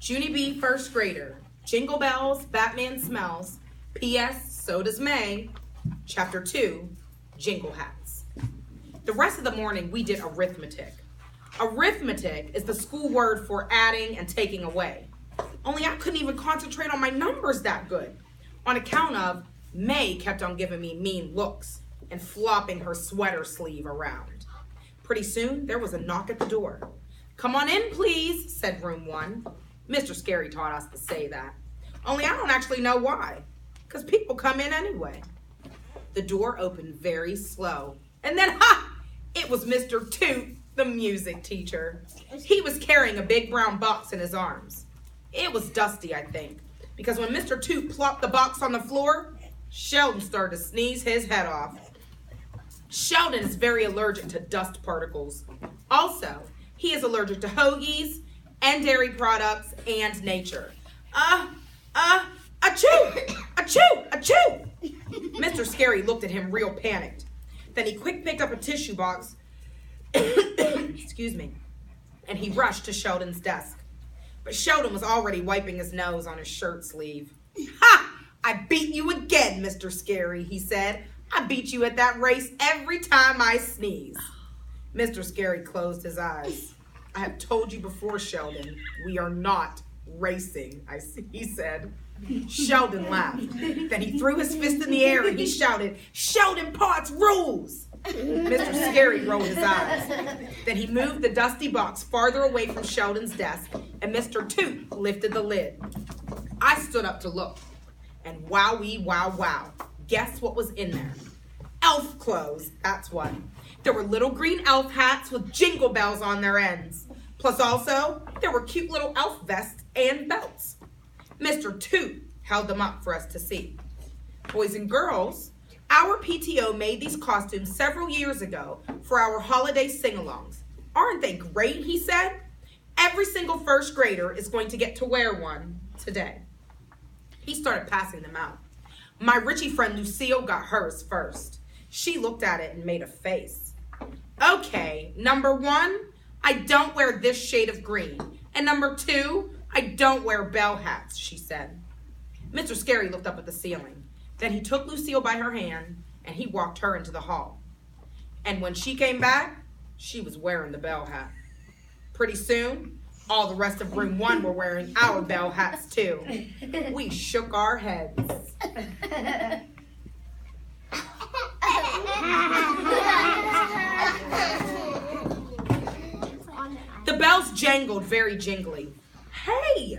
Junie B, first grader. Jingle bells, Batman smells. P.S. So does May. Chapter 2, Jingle hats. The rest of the morning we did arithmetic. Arithmetic is the school word for adding and taking away. Only I couldn't even concentrate on my numbers that good, on account of May kept on giving me mean looks and flopping her sweater sleeve around. Pretty soon there was a knock at the door. "Come on in, please," said room 1. Mr. Scary taught us to say that. Only I don't actually know why, because people come in anyway. The door opened very slow, and then, it was Mr. Toot, the music teacher. He was carrying a big brown box in his arms. It was dusty, I think, because when Mr. Toot plopped the box on the floor, Sheldon started to sneeze his head off. Sheldon is very allergic to dust particles. Also, he is allergic to hoagies and dairy products and nature. Achoo! Achoo! Achoo! Mr. Scary looked at him real panicked. Then he quick picked up a tissue box, excuse me, and he rushed to Sheldon's desk. But Sheldon was already wiping his nose on his shirt sleeve. "Ha! I beat you again, Mr. Scary," he said. "I beat you at that race every time I sneeze." Mr. Scary closed his eyes. "I have told you before, Sheldon, we are not racing," he said. Sheldon laughed. Then he threw his fist in the air and he shouted, "Sheldon Potts rules!" Mr. Scary rolled his eyes. Then he moved the dusty box farther away from Sheldon's desk, and Mr. Toot lifted the lid. I stood up to look, and wowee wow wow, guess what was in there? Elf clothes, that's what. There were little green elf hats with jingle bells on their ends. Plus also, there were cute little elf vests and belts. Mr. Toot held them up for us to see. "Boys and girls, our PTO made these costumes several years ago for our holiday sing-alongs. Aren't they great?" he said. "Every single first grader is going to get to wear one today." He started passing them out. My Richie friend Lucille got hers first. She looked at it and made a face. "Okay, number 1, I don't wear this shade of green. And number 2, I don't wear bell hats," she said. Mr. Scary looked up at the ceiling. Then he took Lucille by her hand and he walked her into the hall. And when she came back, she was wearing the bell hat. Pretty soon, all the rest of room 1 were wearing our bell hats too. We shook our heads. The bells jangled very jingly. "Hey,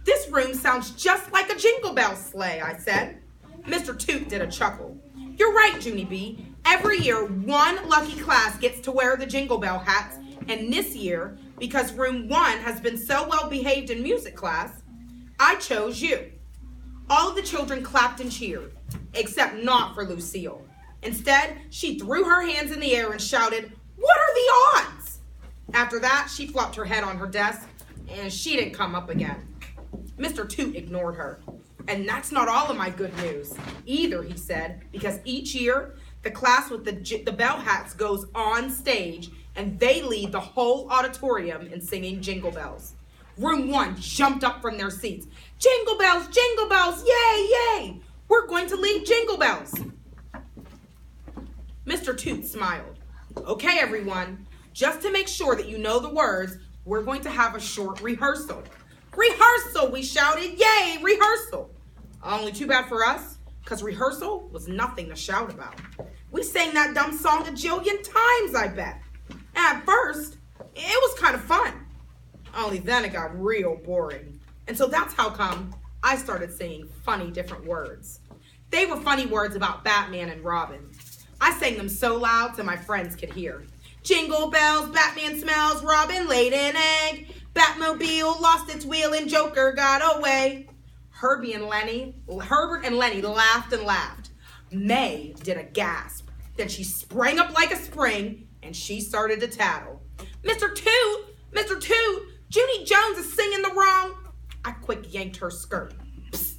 this room sounds just like a Jingle Bell sleigh," I said. Mr. Toot did a chuckle. "You're right, Junie B. Every year, one lucky class gets to wear the Jingle Bell hats, and this year, because room 1 has been so well behaved in music class, I chose you." All of the children clapped and cheered, except not for Lucille. Instead, she threw her hands in the air and shouted, "What are the odds?" After that, she flopped her head on her desk, and she didn't come up again. Mr. Toot ignored her. "And that's not all of my good news either," he said, "because each year, the class with the bell hats goes on stage, and they lead the whole auditorium in singing jingle bells." Room 1 jumped up from their seats. Jingle bells, yay, yay! We're going to lead jingle bells." Mr. Toot smiled. "Okay, everyone. Just to make sure that you know the words, we're going to have a short rehearsal." "Rehearsal!" we shouted. "Yay, rehearsal!" Only too bad for us, because rehearsal was nothing to shout about. We sang that dumb song a jillion times, I bet. At first, it was kind of fun. Only then it got real boring. And so that's how come I started singing funny different words. They were funny words about Batman and Robin. I sang them so loud so my friends could hear. Jingle bells, Batman smells, Robin laid an egg. Batmobile lost its wheel and Joker got away. Herbert and Lenny laughed and laughed. May did a gasp. Then she sprang up like a spring and she started to tattle. Mr. Toot, Junie Jones is singing the wrong. I quick yanked her skirt. Psst,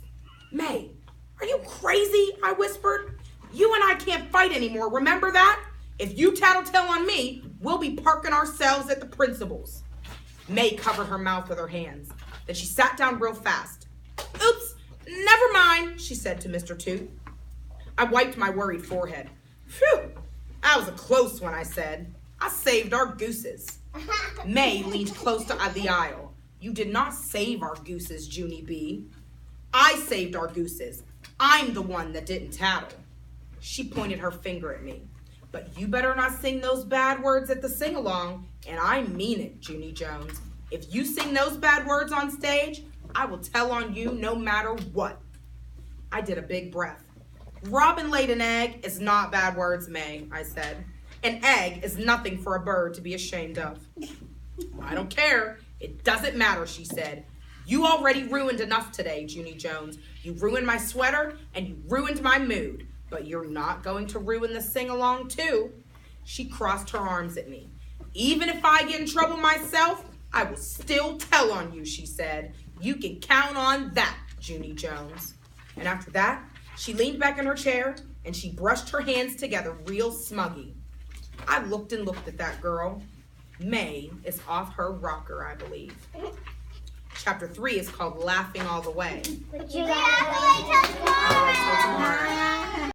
May, are you crazy? I whispered. You and I can't fight anymore, remember that? If you tattletale on me, we'll be parking ourselves at the principal's. May covered her mouth with her hands. Then she sat down real fast. Oops, never mind, she said to Mr. Toot. I wiped my worried forehead. Phew, that was a close one, I said. I saved our gooses. May leaned close to the aisle. You did not save our gooses, Junie B. I saved our gooses. I'm the one that didn't tattle. She pointed her finger at me. But you better not sing those bad words at the sing-along, and I mean it, Junie Jones. If you sing those bad words on stage, I will tell on you no matter what. I did a big breath. Robin laid an egg is not bad words, May, I said. An egg is nothing for a bird to be ashamed of. I don't care. It doesn't matter, she said. You already ruined enough today, Junie Jones. You ruined my sweater, and you ruined my mood. But you're not going to ruin the sing-along, too. She crossed her arms at me. Even if I get in trouble myself, I will still tell on you, she said. You can count on that, Junie Jones. And after that, she leaned back in her chair, and she brushed her hands together real smuggy. I looked and looked at that girl. May is off her rocker, I believe. Chapter 3 is called Laughing All the Way. But you gotta wait till tomorrow. All right, till tomorrow.